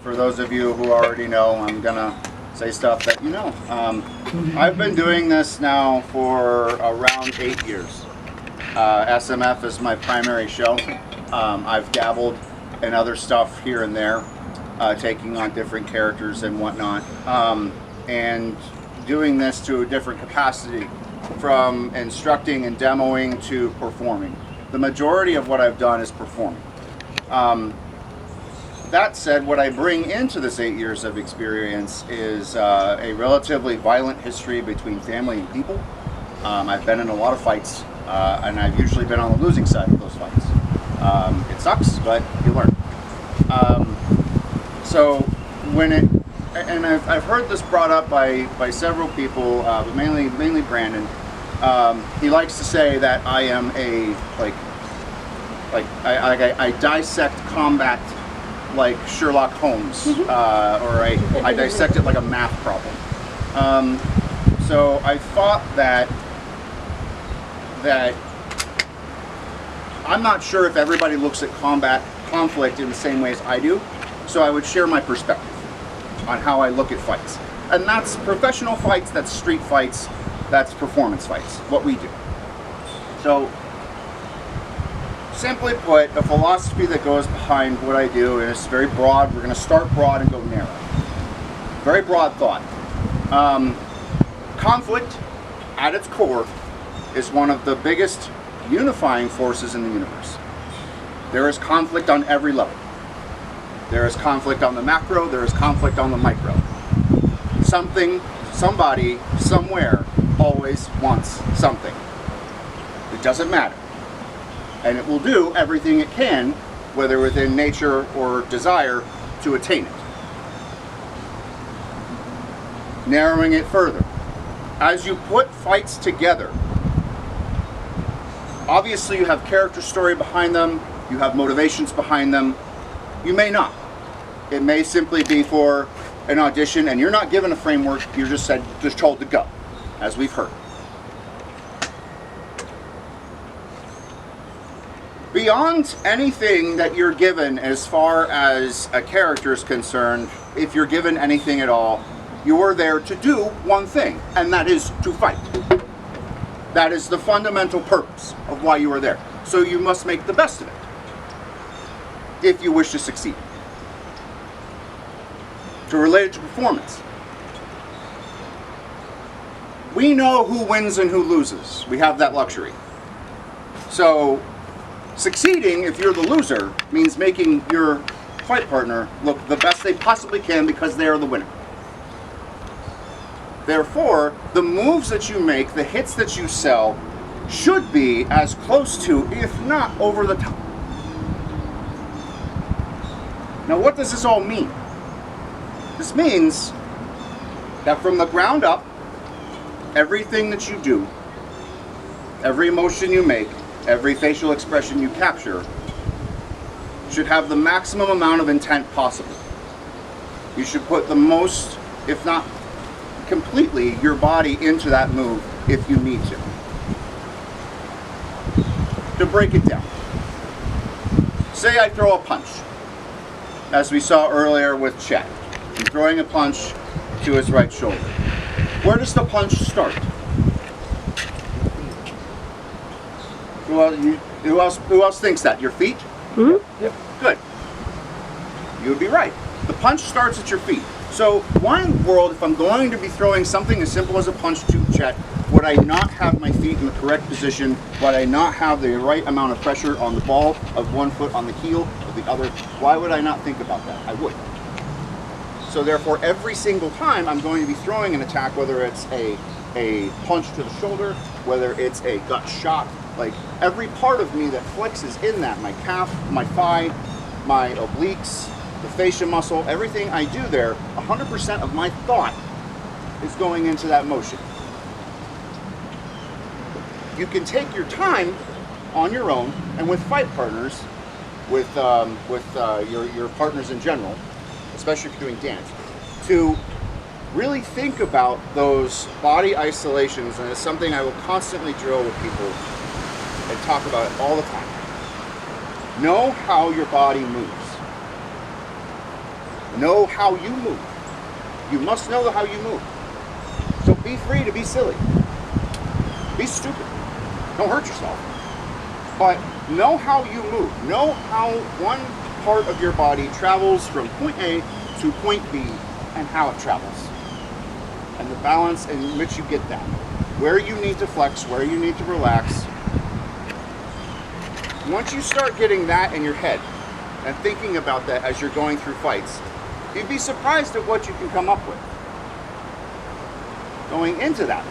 for those of you who already know, I'm gonna say stuff that you know. I've been doing this now for around 8 years. SMF is my primary show. I've dabbled in other stuff here and there, taking on different characters and whatnot, and doing this to a different capacity, from instructing and demoing to performing. The majority of what I've done is performing. That said, what I bring into this 8 years of experience is a relatively violent history between family and people. I've been in a lot of fights, and I've usually been on the losing side of those fights. It sucks, but you learn. So when it, and I've heard this brought up by several people, but mainly Brandon. He likes to say that I am I dissect combat like Sherlock Holmes, or I dissect it like a math problem. So I thought that I'm not sure if everybody looks at conflict in the same way as I do, so I would share my perspective on how I look at fights. And that's professional fights, that's street fights, that's performance fights, what we do. So, simply put, the philosophy that goes behind what I do is very broad. We're going to start broad and go narrow. Very broad thought. Conflict, at its core, is one of the biggest unifying forces in the universe. There is conflict on every level. There is conflict on the macro, there is conflict on the micro. Something, somebody, somewhere always wants something. It doesn't matter. And it will do everything it can, whether within nature or desire, to attain it. Narrowing it further. As you put fights together, obviously you have character story behind them, you have motivations behind them. You may not. It may simply be for an audition and you're not given a framework, you're just told to go, as we've heard. Beyond anything that you're given as far as a character is concerned, if you're given anything at all, you are there to do one thing, and that is to fight. That is the fundamental purpose of why you are there. So you must make the best of it if you wish to succeed. To relate it to performance, we know who wins and who loses. We have that luxury. So succeeding, if you're the loser, means making your fight partner look the best they possibly can because they are the winner. Therefore, the moves that you make, the hits that you sell, should be as close to, if not over the top. Now, what does this all mean? This means that from the ground up, everything that you do, every emotion you make, every facial expression you capture, should have the maximum amount of intent possible. You should put the most, if not completely, your body into that move if you need to. To break it down, say I throw a punch, as we saw earlier with Chet. I'm throwing a punch to his right shoulder. Where does the punch start? Who else thinks that? Your feet? Mm-hmm. Yep. Good. You would be right. The punch starts at your feet. So why in the world, if I'm going to be throwing something as simple as a punch to Chet, would I not have my feet in the correct position? Would I not have the right amount of pressure on the ball of one foot on the heel of the other? Why would I not think about that? I would. So therefore, every single time I'm going to be throwing an attack, whether it's a punch to the shoulder, whether it's a gut shot, like every part of me that flexes in that, my calf, my thigh, my obliques, the fascia muscle, everything I do there, 100% of my thought is going into that motion. You can take your time on your own and with fight partners, with your partners in general, especially if you're doing dance, to really think about those body isolations, and it's something I will constantly drill with people and talk about it all the time. Know how your body moves. Know how you move. You must know how you move. So be free to be silly. Be stupid. Don't hurt yourself. But know how you move. Know how one part of your body travels from point A to point B and how it travels. And the balance in which you get that. Where you need to flex, where you need to relax. Once you start getting that in your head and thinking about that as you're going through fights, you'd be surprised at what you can come up with. Going into that,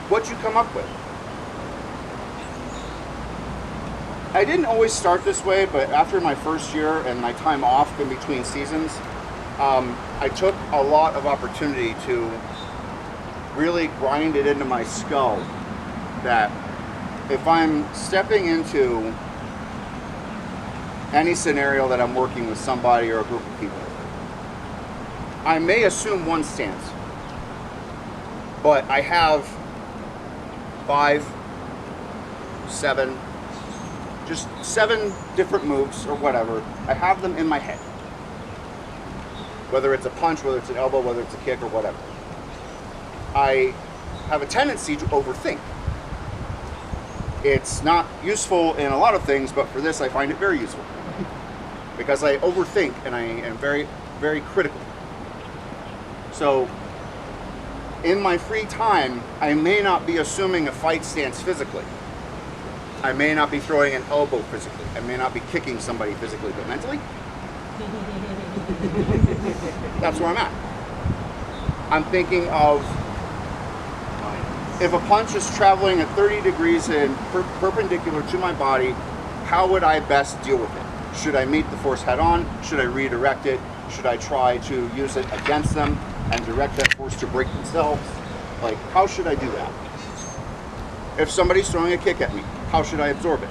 what you come up with. I didn't always start this way, but after my first year and my time off in between seasons, I took a lot of opportunity to really grind it into my skull that if I'm stepping into any scenario that I'm working with somebody or a group of people, I may assume one stance, but I have 5, 7, just 7 different moves or whatever. I have them in my head. Whether it's a punch, whether it's an elbow, whether it's a kick or whatever. I have a tendency to overthink. It's not useful in a lot of things, but for this I find it very useful. Because I overthink and I am very, very critical. So, in my free time, I may not be assuming a fight stance physically. I may not be throwing an elbow physically. I may not be kicking somebody physically, but mentally, that's where I'm at. I'm thinking of if a punch is traveling at 30 degrees and perpendicular to my body, how would I best deal with it? Should I meet the force head on? Should I redirect it? Should I try to use it against them and direct that force to break themselves? Like, how should I do that? If somebody's throwing a kick at me, how should I absorb it?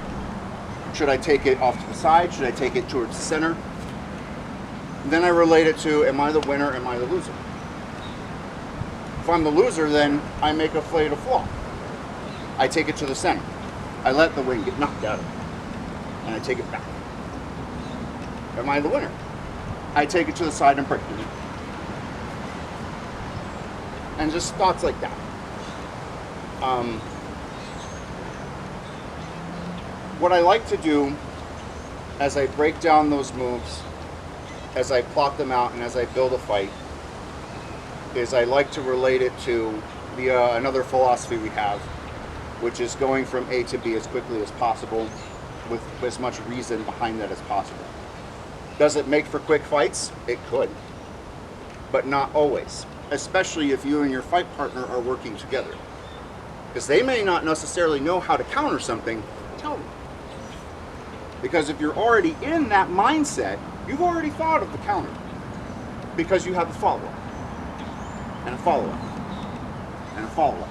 Should I take it off to the side? Should I take it towards the center? Then I relate it to, am I the winner, am I the loser? If I'm the loser, then I make a fatal flaw. I take it to the center. I let the wing get knocked out of it, and I take it back. Am I the winner? I take it to the side and break it. And just thoughts like that. What I like to do as I break down those moves, as I plot them out and as I build a fight, is I like to relate it to another philosophy we have, which is going from A to B as quickly as possible with as much reason behind that as possible. Does it make for quick fights? It could, but not always, especially if you and your fight partner are working together. Because they may not necessarily know how to counter something, tell them. Because if you're already in that mindset, you've already thought of the counter. Because you have a follow-up, and a follow-up, and a follow-up.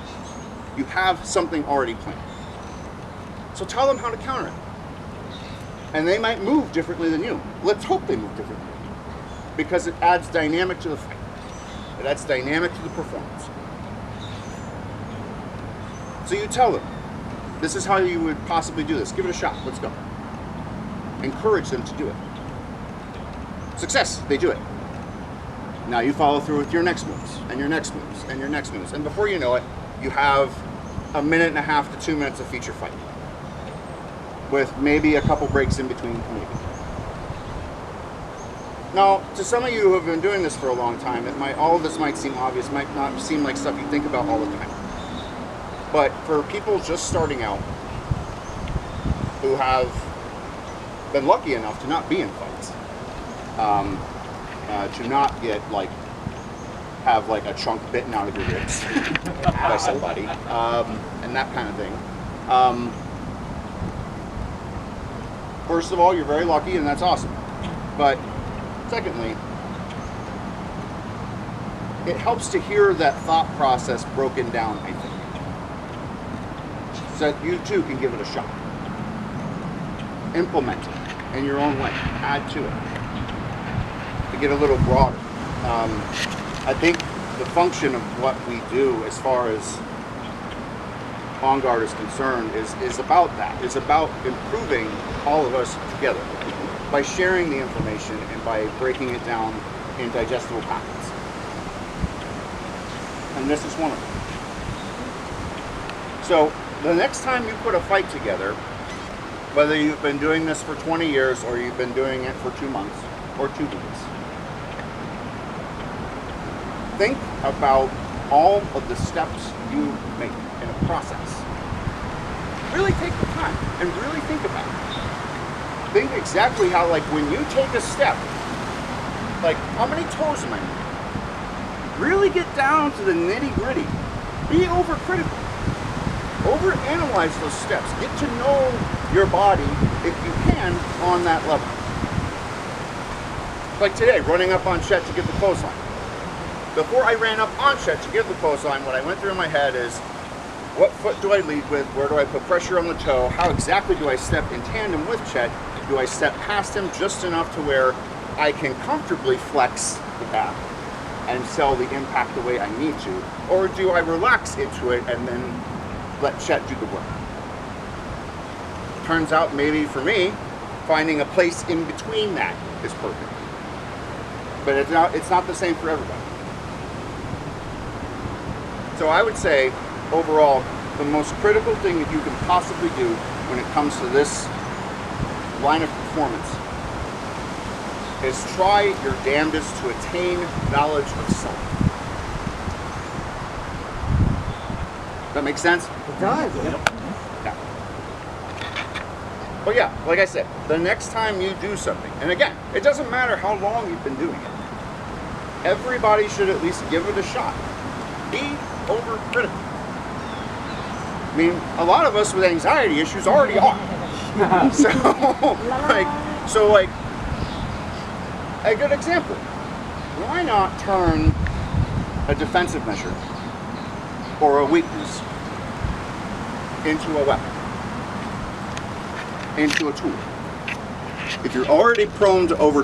You have something already planned. So tell them how to counter it. And they might move differently than you. Let's hope they move differently. Because it adds dynamic to the fight. It adds dynamic to the performance. So you tell them, this is how you would possibly do this. Give it a shot. Let's go. Encourage them to do it. Success, they do it. Now you follow through with your next moves, and your next moves, and your next moves. And before you know it, you have 1.5 minutes to 2 minutes of feature fight. With maybe a couple breaks in between, maybe. Now, to some of you who have been doing this for a long time, all of this might seem obvious, might not seem like stuff you think about all the time. But for people just starting out, who have been lucky enough to not be in fights, to not have a chunk bitten out of your ribs by somebody, and that kind of thing. First of all, you're very lucky, and that's awesome. But secondly, it helps to hear that thought process broken down, I think, so that you too can give it a shot. Implement it in your own way. Add to it to get a little broader. I think the function of what we do as far as On Guard is concerned is about that. It's about improving all of us together by sharing the information and by breaking it down in digestible packets. And this is one of them. So the next time you put a fight together, whether you've been doing this for 20 years or you've been doing it for 2 months or 2 weeks, think about all of the steps you make in a process. Really take the time and really think about it. Think exactly how, like, when you take a step, like, how many toes am I making? Really get down to the nitty-gritty. Be overcritical. Overanalyze those steps. Get to know your body, if you can, on that level. Like today, running up on Chet to get the clothesline. Before I ran up on Chet to get the clothesline, what I went through in my head is, what foot do I lead with? Where do I put pressure on the toe? How exactly do I step in tandem with Chet? Do I step past him just enough to where I can comfortably flex the back and sell the impact the way I need to? Or do I relax into it and then let Chet do the work? Turns out maybe for me, finding a place in between that is perfect. But it's not the same for everybody. So I would say, overall, the most critical thing that you can possibly do when it comes to this line of performance is try your damnedest to attain knowledge of self. Does that make sense? It does. Yep. Yeah. But yeah, like I said, the next time you do something, and again, it doesn't matter how long you've been doing it, everybody should at least give it a shot. Be overcritical. I mean, a lot of us with anxiety issues already are. So like, a good example. Why not turn a defensive measure or a weakness into a weapon, into a tool? If you're already prone to overthink,